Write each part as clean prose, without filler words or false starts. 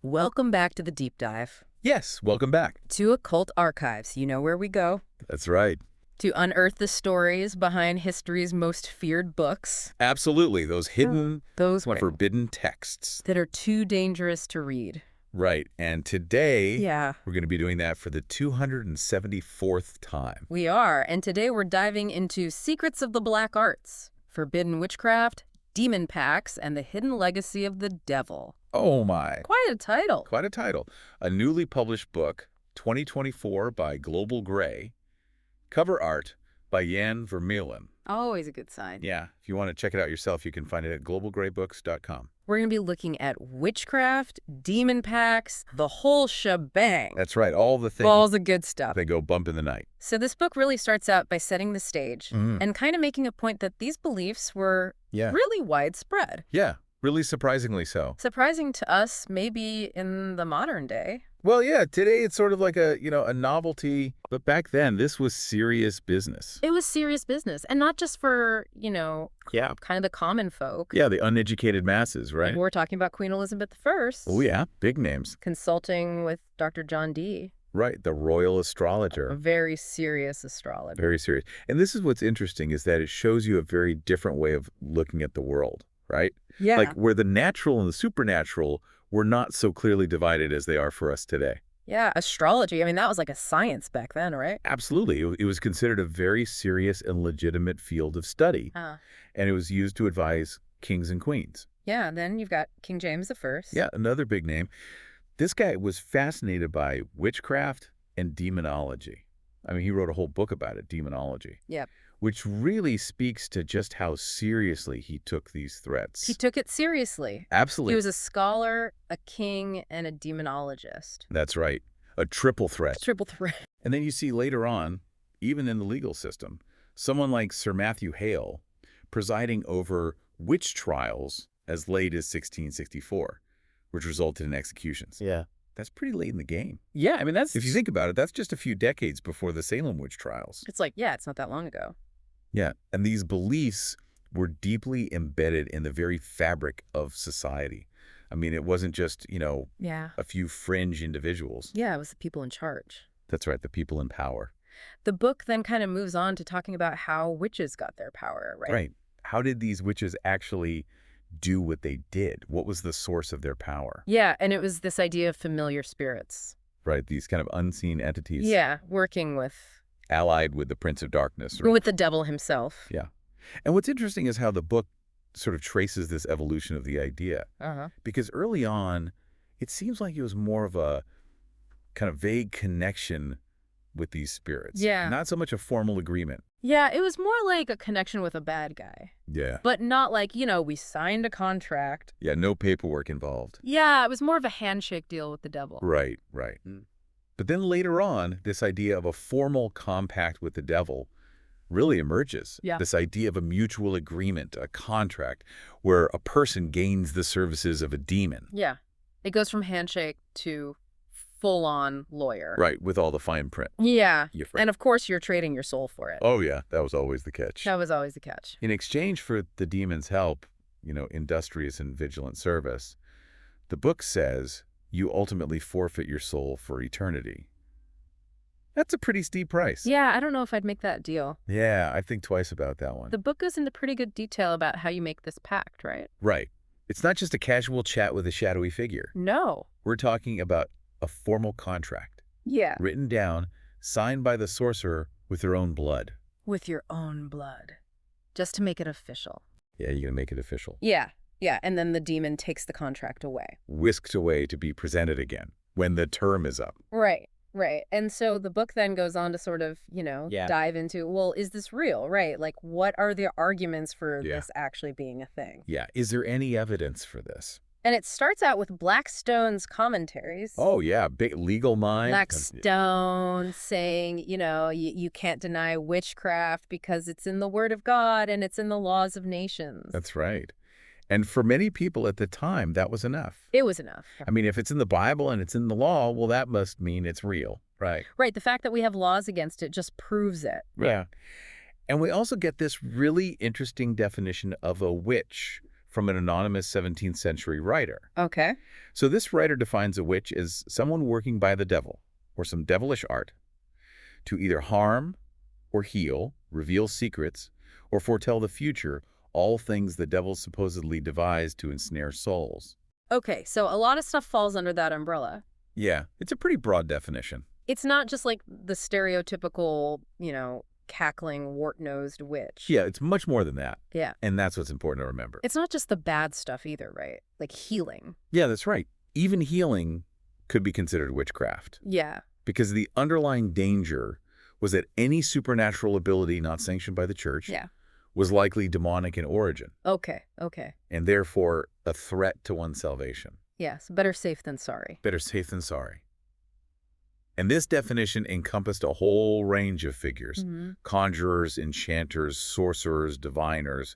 Welcome back to the deep dive. Yes, welcome back. To Occult Archives, you know where we go. That's right. To unearth the stories behind history's most feared books. Absolutely, those hidden, Those forbidden texts. that are too dangerous to read. Right, and today Yeah, we're going to be doing that for the 274th time. we are. And today we're diving into Secrets of the Black Arts, Forbidden Witchcraft, Demon Pacts, and the Hidden Legacy of the Devil. Oh my. Quite a title. Quite a title. A newly published book, 2024 by Global Gray. Cover art by Jan Vermeulen. Always a good sign. Yeah, if you want to check it out yourself, you can find it at globalgraybooks.com. We're going to be looking at witchcraft, demon pacts, the whole shebang. That's right, all the things. All the good stuff. They go bump in the night. So this book really starts out by setting the stage and kind of making a point that these beliefs were really widespread. Yeah, really surprisingly so. Surprising to us, maybe in the modern day. Well, yeah, today it's sort of like a novelty, but back then this was serious business. It was serious business, and not just for, kind of the common folk. Yeah, the uneducated masses, right? We're talking about Queen Elizabeth I. Oh, yeah, big names. Consulting with Dr. John Dee. Right, the royal A astrologer. very serious astrologer. Very serious. And this is what's interesting, is that it shows you a very different way of looking at the world, right? Yeah. Like where the natural and the supernatural were not so clearly divided as they are for us today. Yeah, astrology. I mean, that was like a science back then, right? Absolutely. It was considered a very serious and legitimate field of study. And it was used to advise kings and queens. Yeah, and then you've got King James I. Yeah, another big name. This guy was fascinated by witchcraft and demonology. I mean, he wrote a whole book about it, Demonology. Yep. Which really speaks to just how seriously he took these threats. He took it seriously. Absolutely. He was a scholar, a king, and a demonologist. That's right. A triple threat. Triple threat. And then you see later on, even in the legal system, someone like Sir Matthew Hale presiding over witch trials as late as 1664, which resulted in executions. Yeah. That's pretty late in the game. Yeah, I mean, that's... If you think about it, that's just a few decades before the Salem witch trials. It's like, yeah, it's not that long ago. Yeah, and these beliefs were deeply embedded in the very fabric of society. I mean, it wasn't just, Yeah. a few fringe individuals. Yeah, it was the people in charge. That's right, the people in power. The book then kind of moves on to talking about how witches got their power, right? Right. How did these witches actually do what they did? What was the source of their power? Yeah, and it was this idea of familiar spirits. Right, these kind of unseen entities. Yeah, working with... Allied with the Prince of Darkness. Or, With the devil himself. yeah. And what's interesting is how the book sort of traces this evolution of the idea. Because early on, it seems like it was more of a kind of vague connection with these spirits. Yeah. Not so much a formal agreement. Yeah, it was more like a connection with a bad guy. Yeah. But not like, we signed a contract. Yeah, no paperwork involved. Yeah, it was more of a handshake deal with the devil. Right, right. But then later on, this idea of a formal compact with the devil really emerges. Yeah. This idea of a mutual agreement, a contract, where a person gains the services of a demon. Yeah. It goes from handshake to full-on lawyer. Right, with all the fine print. Yeah. You're right. And of course, you're trading your soul for it. Oh, yeah, that was always the catch. That was always the catch. In exchange for the demon's help, industrious and vigilant service, the book says you ultimately forfeit your soul for eternity. That's a pretty steep price. Yeah, I don't know if I'd make that deal. Yeah, I think twice about that one. The book goes into pretty good detail about how you make this pact, right? Right. It's not just a casual chat with a shadowy figure. No. We're talking about a formal contract. Yeah. Written down, signed by the sorcerer with their own blood. With your own blood. Just to make it official. Yeah, you're going to make it official. Yeah. Yeah, and then the demon takes the contract away. Whisked away to be presented again when the term is up. Right. Right. And so the book then goes on to sort of, dive into, well, is this real? Right. Like, what are the arguments for this actually being a thing? Yeah. Is there any evidence for this? And it starts out with Blackstone's commentaries. Oh, yeah. Big legal mind. Blackstone saying, you can't deny witchcraft because it's in the Word of God and it's in the laws of nations. That's right. And for many people at the time, that was enough. It was enough. I mean, if it's in the Bible and it's in the law, well, that must mean it's real. Right. Right. The fact that we have laws against it just proves it. Yeah. And we also get this really interesting definition of a witch from an anonymous 17th century writer. Okay. So this writer defines a witch as someone working by the devil, or some devilish art, to either harm or heal, reveal secrets, or foretell the future, all things the devil supposedly devised to ensnare souls. Okay, so a lot of stuff falls under that umbrella. Yeah, it's a pretty broad definition. It's not just like the stereotypical, cackling, wart-nosed witch. Yeah, it's much more than that. Yeah. And that's what's important to remember. It's not just the bad stuff either, right? Like healing. Yeah, that's right. Even healing could be considered witchcraft. Yeah. Because the underlying danger was that any supernatural ability not sanctioned by the church was likely demonic in origin. Okay. And therefore a threat to one's salvation. Yes, better safe than sorry. Better safe than sorry. And this definition encompassed a whole range of figures. Conjurers, enchanters, sorcerers, diviners.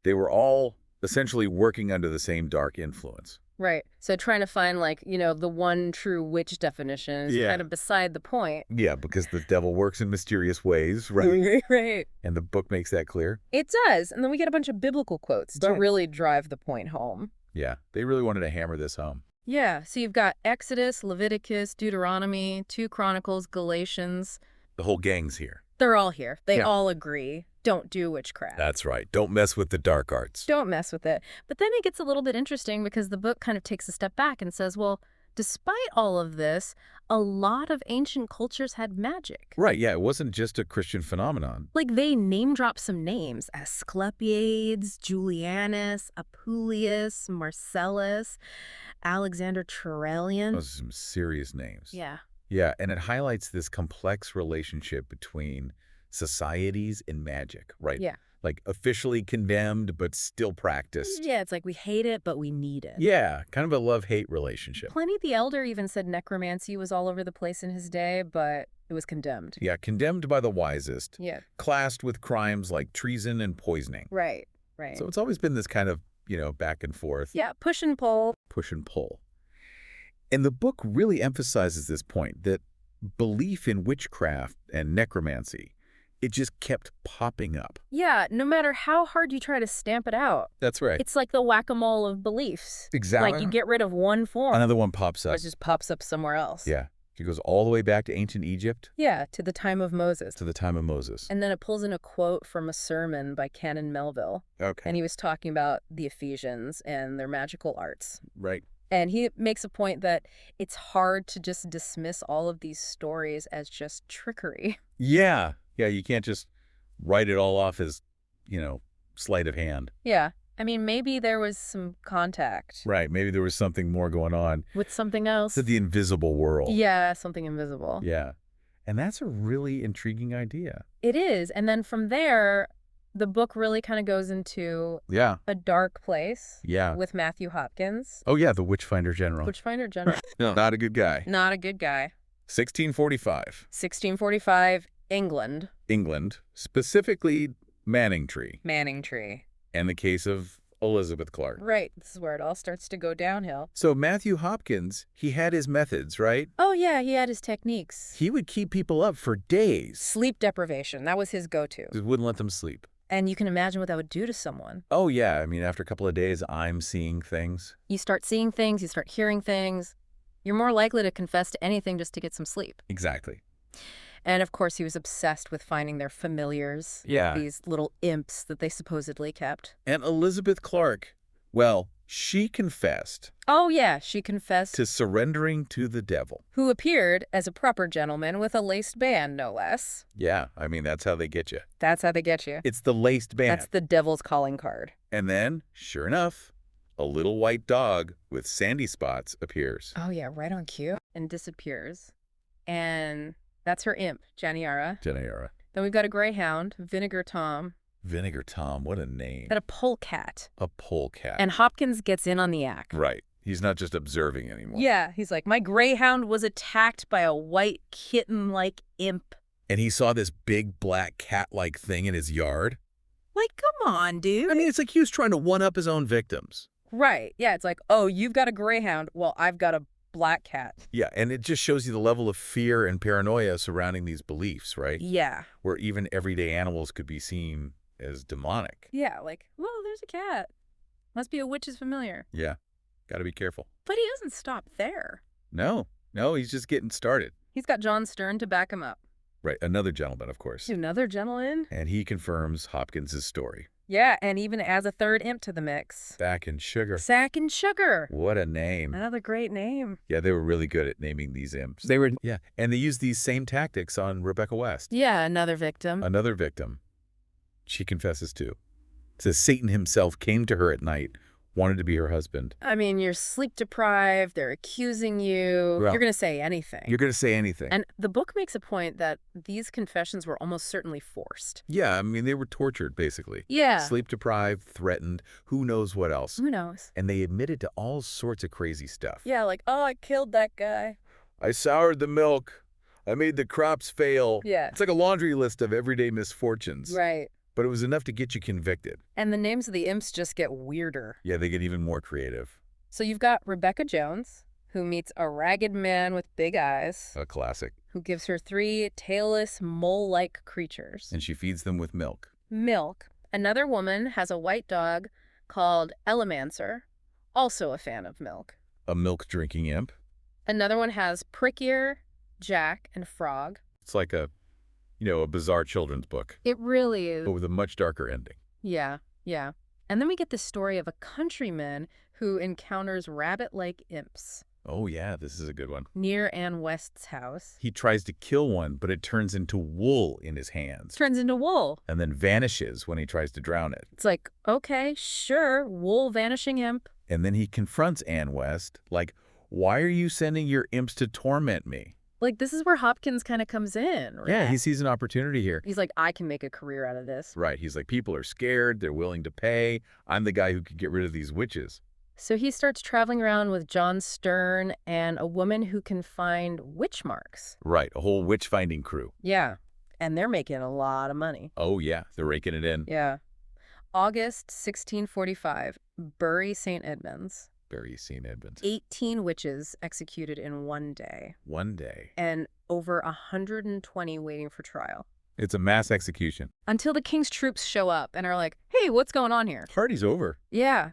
They were all essentially working under the same dark influence. Right. So trying to find, the one true witch definition is kind of beside the point. Yeah, because the devil works in mysterious ways, right? Right. And the book makes that clear. It does. And then we get a bunch of biblical quotes to really drive the point home. Yeah, they really wanted to hammer this home. Yeah, so you've got Exodus, Leviticus, Deuteronomy, 2 Chronicles, Galatians. The whole gang's here. They're all here. They all agree. Don't do witchcraft. That's right. Don't mess with the dark arts. Don't mess with it. But then it gets a little bit interesting because the book kind of takes a step back and says, well, despite all of this, a lot of ancient cultures had magic. Right, yeah, it wasn't just a Christian phenomenon. Like they name drop some names: Asclepiades, Julianus, Apuleius, Marcellus, Alexander Trarallion. Those are some serious names. Yeah. Yeah, and it highlights this complex relationship between societies and magic, right? Yeah. Like officially condemned, but still practiced. Yeah, it's like we hate it, but we need it. Yeah, kind of a love-hate relationship. Pliny the Elder even said necromancy was all over the place in his day, but it was condemned. Yeah, condemned by the wisest. Yeah. Classed with crimes like treason and poisoning. Right. So it's always been this kind of, back and forth. Yeah, push and pull. Push and pull. And the book really emphasizes this point, that belief in witchcraft and necromancy, it just kept popping up. Yeah, no matter how hard you try to stamp it out. That's right. It's like the whack-a-mole of beliefs. Exactly. Like you get rid of one form. Another one pops up. It just pops up somewhere else. Yeah. It goes all the way back to ancient Egypt. Yeah, to the time of Moses. To the time of Moses. And then it pulls in a quote from a sermon by Canon Melville. Okay. And he was talking about the Ephesians and their magical arts. Right. And he makes a point that it's hard to just dismiss all of these stories as just trickery. Yeah. Yeah, you can't just write it all off as, sleight of hand. Yeah. I mean, maybe there was some contact. Right. Maybe there was something more going on. With something else. To the invisible world. Yeah, something invisible. Yeah. And that's a really intriguing idea. It is. And then from there, the book really kind of goes into a dark place. Yeah. With Matthew Hopkins. Oh, yeah, the Witch-Finder General. Witch-Finder General. No, not a good guy. Not a good guy. 1645. 1645, England. England, specifically Manningtree. Manningtree. And the case of Elizabeth Clark. Right. This is where it all starts to go downhill. So Matthew Hopkins, he had his methods, right? Oh, yeah, he had his techniques. He would keep people up for days. Sleep deprivation. That was his go-to. Just wouldn't let them sleep. And you can imagine what that would do to someone. Oh, yeah. I mean, after a couple of days, I'm seeing things. You start seeing things, you start hearing things. You're more likely to confess to anything just to get some sleep. Exactly. And, of course, he was obsessed with finding their familiars. Yeah. These little imps that they supposedly kept. And Elizabeth Clark, well, she confessed. Oh, yeah, she confessed. To surrendering to the devil. Who appeared as a proper gentleman with a laced band, no less. Yeah, I mean, that's how they get you. That's how they get you. It's the laced band. That's the devil's calling card. And then, sure enough, a little white dog with sandy spots appears. Oh, yeah, right on cue. And disappears. And that's her imp, Janiara. Then we've got a greyhound, Vinegar Tom. Vinegar Tom, what a name. And a polecat. A polecat. And Hopkins gets in on the act. Right. He's not just observing anymore. Yeah, he's like, my greyhound was attacked by a white kitten-like imp. And he saw this big black cat-like thing in his yard. Like, come on, dude. I mean, it's like he was trying to one-up his own victims. Right. Yeah, it's like, oh, you've got a greyhound. Well, I've got a black cat. Yeah, and it just shows you the level of fear and paranoia surrounding these beliefs, right? Yeah. Where even everyday animals could be seen as demonic. Yeah, like, well, there's a cat. Must be a witch's familiar. Yeah, got to be careful. But he doesn't stop there. No, he's just getting started. He's got John Stern to back him up. Right, another gentleman, of course. Another gentleman? And he confirms Hopkins' story. Yeah, and even adds a third imp to the mix. Sack and Sugar. Sack and Sugar. What a name. Another great name. Yeah, they were really good at naming these imps. Yeah, and they used these same tactics on Rebecca West. Yeah, another victim. Another victim. She confesses too. It says Satan himself came to her at night, wanted to be her husband. I mean, you're sleep deprived, they're accusing you. Well, you're going to say anything. You're going to say anything. And the book makes a point that these confessions were almost certainly forced. Yeah, I mean, they were tortured, basically. Yeah. Sleep deprived, threatened, who knows what else. Who knows? And they admitted to all sorts of crazy stuff. Yeah, like, oh, I killed that guy. I soured the milk. I made the crops fail. Yeah. It's like a laundry list of everyday misfortunes. Right. But it was enough to get you convicted. And the names of the imps just get weirder. Yeah, they get even more creative. So you've got Rebecca Jones, who meets a ragged man with big eyes. A classic. Who gives her 3 tailless, mole-like creatures. And she feeds them with milk. Milk. Another woman has a white dog called Elemancer, also a fan of milk. A milk-drinking imp. Another one has Prickier, Jack, and Frog. It's like a bizarre children's book. It really is. But with a much darker ending. Yeah, yeah. And then we get the story of a countryman who encounters rabbit-like imps. Oh, yeah, this is a good one. Near Ann West's house. He tries to kill one, but it turns into wool in his hands. Turns into wool. And then vanishes when he tries to drown it. It's like, okay, sure, wool vanishing imp. And then he confronts Ann West, like, why are you sending your imps to torment me? Like, this is where Hopkins kind of comes in, right? Yeah, he sees an opportunity here. He's like, I can make a career out of this. Right, he's like, people are scared, they're willing to pay. I'm the guy who could get rid of these witches. So he starts traveling around with John Stern and a woman who can find witch marks. Right, a whole witch-finding crew. Yeah, and they're making a lot of money. Oh, yeah, they're raking it in. Yeah. August 1645, Bury St. Edmunds. Bury St. Edmunds. 18 witches executed in one day. One day. And over 120 waiting for trial. It's a mass execution. Until the king's troops show up and are like, hey, what's going on here? Party's over. Yeah.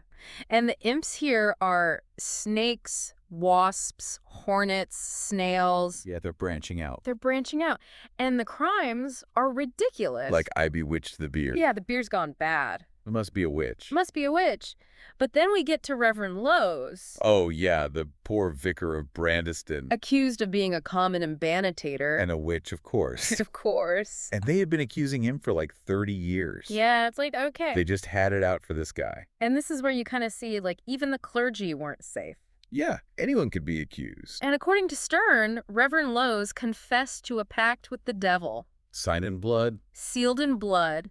And the imps here are snakes, wasps, hornets, snails. Yeah, they're branching out. They're branching out. And the crimes are ridiculous. Like I bewitched the beer. Yeah, the beer's gone bad. It must be a witch. Must be a witch. But then we get to Reverend Lowes. Oh, yeah, the poor vicar of Brandeston. Accused of being a common imbanitator. And a witch, of course. Of course. And they had been accusing him for like 30 years. Yeah, it's like, okay. They just had it out for this guy. And this is where you kind of see, like, even the clergy weren't safe. Yeah, anyone could be accused. And according to Stern, Reverend Lowes confessed to a pact with the devil. Signed in blood. Sealed in blood.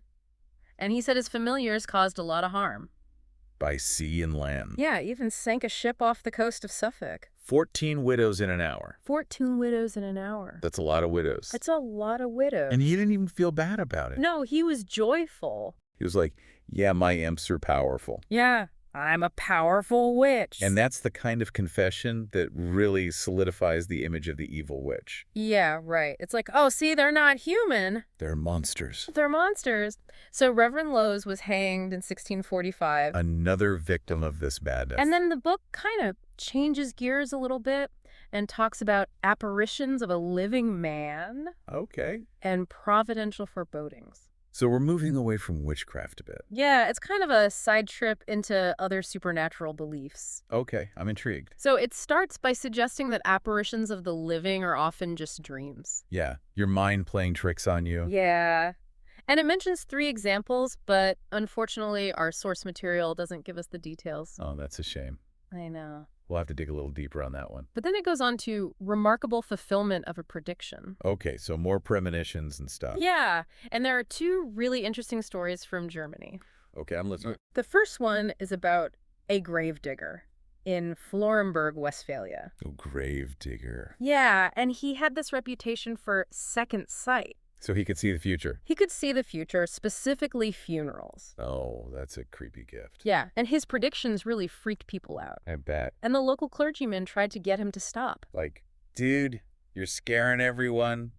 And he said his familiars caused a lot of harm. By sea and land. Yeah, even sank a ship off the coast of Suffolk. 14 widows in an hour. 14 widows in an hour. That's a lot of widows. That's a lot of widows. And he didn't even feel bad about it. No, he was joyful. He was like, yeah, my imps are powerful. Yeah, I'm a powerful witch. And that's the kind of confession that really solidifies the image of the evil witch. Yeah, right. It's like, oh, see, they're not human. They're monsters. They're monsters. So Reverend Lowes was hanged in 1645. Another victim of this badness. And then the book kind of changes gears a little bit and talks about apparitions of a living man. Okay. And providential forebodings. So we're moving away from witchcraft a bit. Yeah, it's kind of a side trip into other supernatural beliefs. Okay, I'm intrigued. So it starts by suggesting that apparitions of the living are often just dreams. Yeah, your mind playing tricks on you. Yeah. And it mentions 3 examples, but unfortunately our source material doesn't give us the details. Oh, that's a shame. I know. We'll have to dig a little deeper on that one. But then it goes on to remarkable fulfillment of a prediction. Okay, so more premonitions and stuff. Yeah, and there are 2 really interesting stories from Germany. Okay, I'm listening. The first one is about a gravedigger in Florenburg, Westphalia. Oh, grave digger. Yeah, and he had this reputation for second sight. So he could see the future. He could see the future, specifically funerals. Oh, that's a creepy gift. Yeah, and his predictions really freaked people out. I bet. And the local clergyman tried to get him to stop. Like, dude, you're scaring everyone.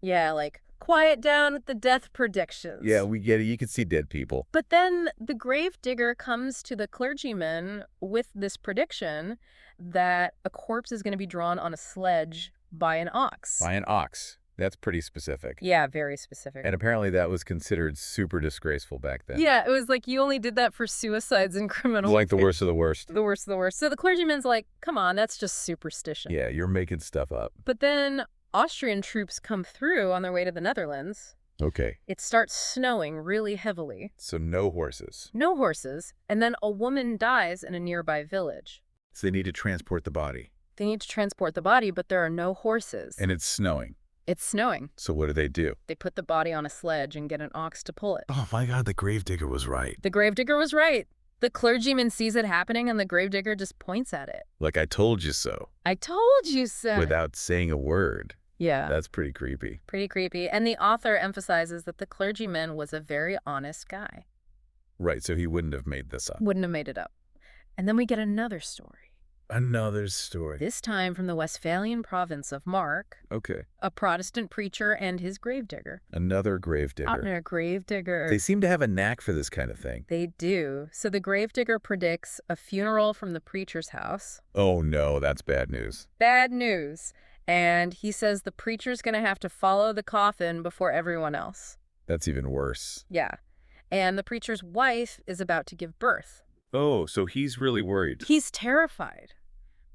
Yeah, like, quiet down with the death predictions. Yeah, we get it. You can see dead people. But then the gravedigger comes to the clergyman with this prediction that a corpse is going to be drawn on a sledge by an ox. By an ox. That's pretty specific. Yeah, very specific. And apparently that was considered super disgraceful back then. Yeah, it was like you only did that for suicides and criminal. Like the worst of the worst. The worst of the worst. So the clergyman's like, come on, that's just superstition. Yeah, you're making stuff up. But then Austrian troops come through on their way to the Netherlands. Okay. It starts snowing really heavily. So no horses. No horses. And then a woman dies in a nearby village. So they need to transport the body. They need to transport the body, but there are no horses. And it's snowing. It's snowing. So what do? They put the body on a sledge and get an ox to pull it. Oh my God, the gravedigger was right. The gravedigger was right. The clergyman sees it happening and the gravedigger just points at it. Like, I told you so. I told you so. Without saying a word. Yeah. That's pretty creepy. Pretty creepy. And the author emphasizes that the clergyman was a very honest guy. Right, so he wouldn't have made this up. Wouldn't have made it up. And then we get another story. Another story. This time from the Westphalian province of Mark. Okay. A Protestant preacher and his gravedigger. Another gravedigger. Out in a gravedigger. They seem to have a knack for this kind of thing. They do. So the gravedigger predicts a funeral from the preacher's house. Oh no, that's bad news. Bad news. And he says the preacher's going to have to follow the coffin before everyone else. That's even worse. Yeah. And the preacher's wife is about to give birth. Oh, so he's really worried. He's terrified.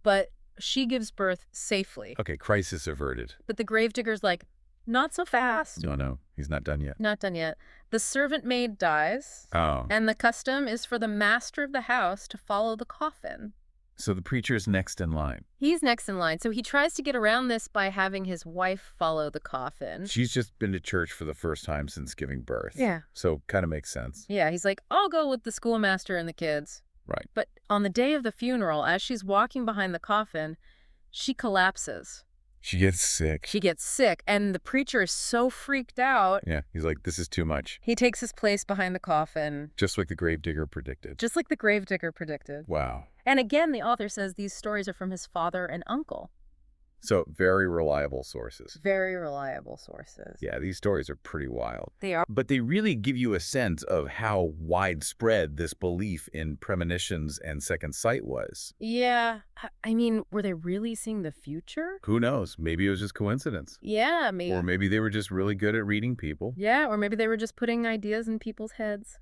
But she gives birth safely. Okay, crisis averted. But the gravedigger's like, not so fast. No, he's not done yet. Not done yet. The servant maid dies. Oh. And the custom is for the master of the house to follow the coffin. So the preacher's next in line. He's next in line. So he tries to get around this by having his wife follow the coffin. She's just been to church for the first time since giving birth. Yeah. So kind of makes sense. Yeah, he's like, I'll go with the schoolmaster and the kids. Right. But on the day of the funeral, as she's walking behind the coffin, she collapses. She gets sick. She gets sick, and the preacher is so freaked out. Yeah, he's like, this is too much. He takes his place behind the coffin. Just like the gravedigger predicted. Just like the gravedigger predicted. Wow. And again, the author says these stories are from his father and uncle. So very reliable sources. Very reliable sources. Yeah, these stories are pretty wild. They are. But they really give you a sense of how widespread this belief in premonitions and second sight was. Yeah. I mean, were they really seeing the future? Who knows? Maybe it was just coincidence. Yeah, maybe. Or maybe they were just really good at reading people. Yeah, or maybe they were just putting ideas in people's heads.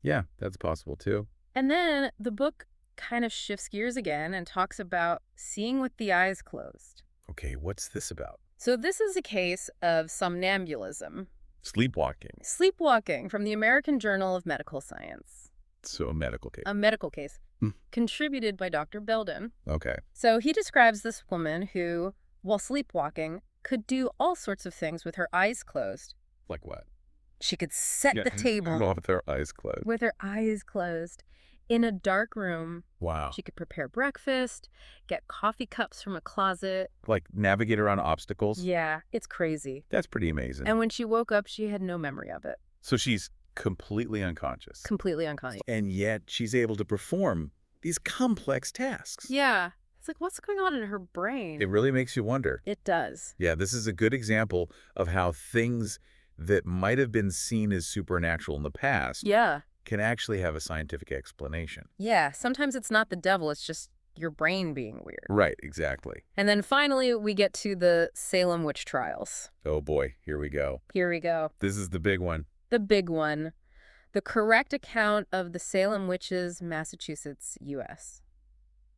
Yeah, that's possible too. And then the book kind of shifts gears again and talks about seeing with the eyes closed. Okay, what's this about? So this is a case of somnambulism. Sleepwalking. Sleepwalking from the American Journal of Medical Science. So a medical case. A medical case. Contributed by Dr. Belden. Okay. So he describes this woman who, while sleepwalking, could do all sorts of things with her eyes closed. Like what? She could set the table with her eyes closed. with her eyes closed in a dark room. Wow. She could prepare breakfast, get coffee cups from a closet. Like navigate around obstacles? Yeah, it's crazy. That's pretty amazing. And when she woke up, she had no memory of it. So she's completely unconscious. Completely unconscious. And yet she's able to perform these complex tasks. Yeah. It's like, what's going on in her brain? It really makes you wonder. It does. Yeah, this is a good example of how things that might have been seen as supernatural in the past Yeah. can actually have a scientific explanation. Yeah. Sometimes it's not the devil. It's just your brain being weird. Right, exactly. And then finally, we get to the Salem witch trials. Oh boy, here we go. Here we go. This is the big one. The big one. The correct account of the Salem witches, Massachusetts, U.S.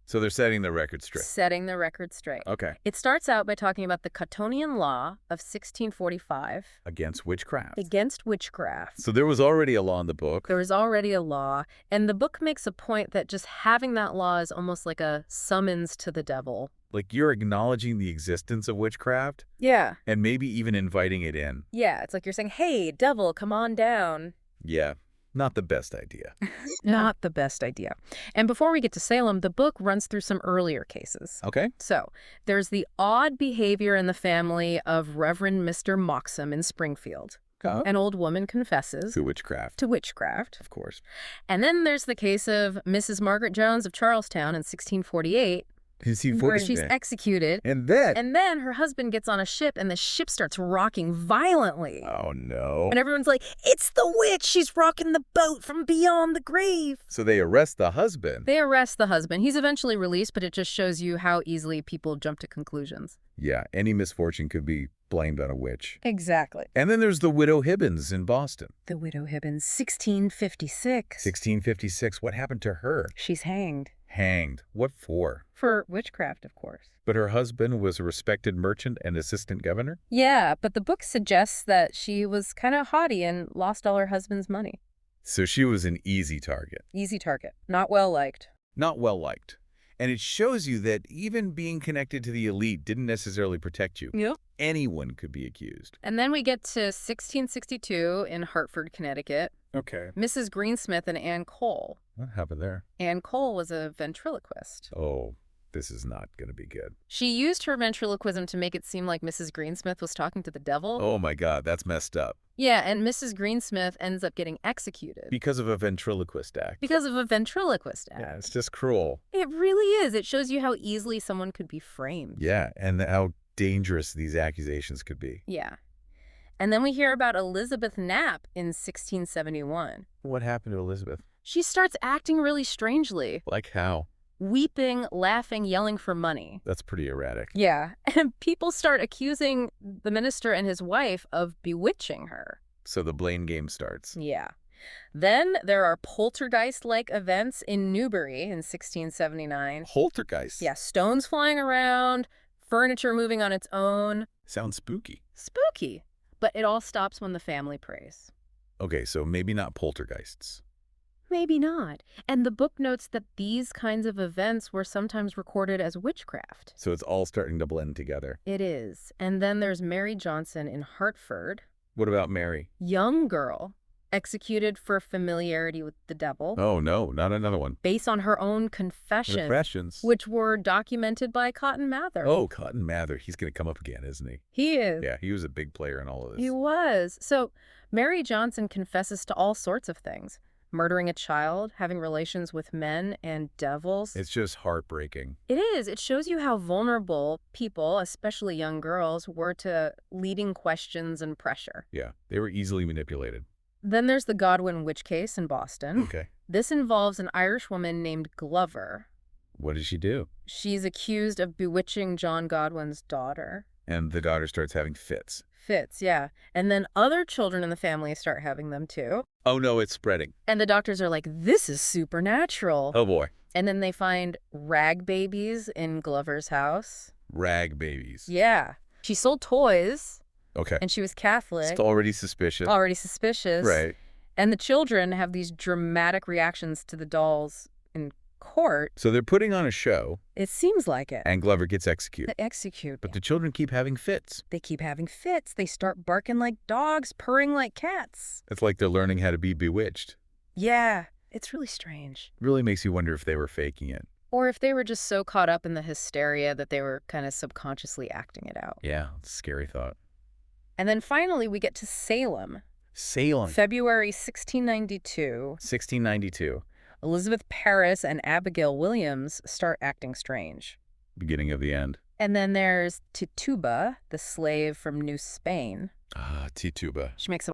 So they're setting the record straight. Setting the record straight. Okay. It starts out by talking about the Cottonian Law of 1645. Against witchcraft. Against witchcraft. So there was already a law in the book. There was already a law, and the book makes a point that just having that law is almost like a summons to the devil. Like you're acknowledging the existence of witchcraft Yeah. and maybe even inviting it in. Yeah, it's like you're saying, hey, devil, come on down. Yeah, not the best idea. Not the best idea. And before we get to Salem, the book runs through some earlier cases. Okay. So there's the odd behavior in the family of Reverend Mr. Moxham in Springfield. An old woman confesses. To witchcraft. To witchcraft. Of course. And then there's the case of Mrs. Margaret Jones of Charlestown in 1648. where she's executed. And then her husband gets on a ship, and the ship starts rocking violently. Oh, no. And everyone's like, it's the witch! She's rocking the boat from beyond the grave! So they arrest the husband. They arrest the husband. He's eventually released, but it just shows you how easily people jump to conclusions. Yeah, any misfortune could be blamed on a witch. Exactly. And then there's the Widow Hibbins in Boston. The Widow Hibbins, 1656. 1656. What happened to her? She's hanged. Hanged. What for? For witchcraft, of course. But her husband was a respected merchant and assistant governor? Yeah, but the book suggests that she was kind of haughty and lost all her husband's money. So she was an easy target. Easy target. Not well liked. Not well liked. And it shows you that even being connected to the elite didn't necessarily protect you. Yeah. Anyone could be accused. And then we get to 1662 in Hartford, Connecticut. Okay. Mrs. Greensmith and Anne Cole. What happened there? Anne Cole was a ventriloquist. Oh, this is not going to be good. She used her ventriloquism to make it seem like Mrs. Greensmith was talking to the devil. Oh my God, that's messed up. Yeah, and Mrs. Greensmith ends up getting executed. Because of a ventriloquist act. Because of a ventriloquist act. Yeah, it's just cruel. It really is. It shows you how easily someone could be framed. Yeah, and how dangerous these accusations could be. Yeah. And then we hear about Elizabeth Knapp in 1671. What happened to Elizabeth? She starts acting really strangely. Like how? Weeping, laughing, yelling for money. That's pretty erratic. Yeah, and people start accusing the minister and his wife of bewitching her. So the blame game starts. Yeah. Then there are poltergeist-like events in Newbury in 1679. Poltergeist? Yeah, stones flying around, furniture moving on its own. Sounds spooky. Spooky. But it all stops when the family prays. Okay, so maybe not poltergeists. Maybe not. And the book notes that these kinds of events were sometimes recorded as witchcraft. So it's all starting to blend together. It is. And then there's Mary Johnson in Hartford. What about Mary? Young girl, executed for familiarity with the devil. Oh, no, not another one. Based on her own confessions. Which were documented by Cotton Mather. Oh, Cotton Mather. He's going to come up again, isn't he? He is. Yeah, he was a big player in all of this. He was. So Mary Johnson confesses to all sorts of things. Murdering a child, having relations with men and devils. It's just heartbreaking. It is. It shows you how vulnerable people, especially young girls, were to leading questions and pressure. Yeah, they were easily manipulated. Then there's the Godwin witch case in Boston. Okay. This involves an Irish woman named Glover. What did she do? She's accused of bewitching John Godwin's daughter. And the daughter starts having fits. Fits, yeah. And then other children in the family start having them too. Oh no, it's spreading. And the doctors are like, this is supernatural. Oh boy. And then they find rag babies in Glover's house. Rag babies. Yeah. She sold toys. Okay. And she was Catholic. It's already suspicious. Already suspicious. Right. And the children have these dramatic reactions to the dolls in court. So they're putting on a show. It seems like it. And Glover gets executed. They execute. But the children keep having fits. They keep having fits. They start barking like dogs, purring like cats. It's like they're learning how to be bewitched. Yeah. It's really strange. Really makes you wonder if they were faking it. Or if they were just so caught up in the hysteria that they were kind of subconsciously acting it out. Yeah, it's a scary thought. And then finally we get to Salem. Salem. February 1692. 1692. Elizabeth Parris and Abigail Williams start acting strange. Beginning of the end. And then there's Tituba, the slave from New Spain. Ah, Tituba. She makes a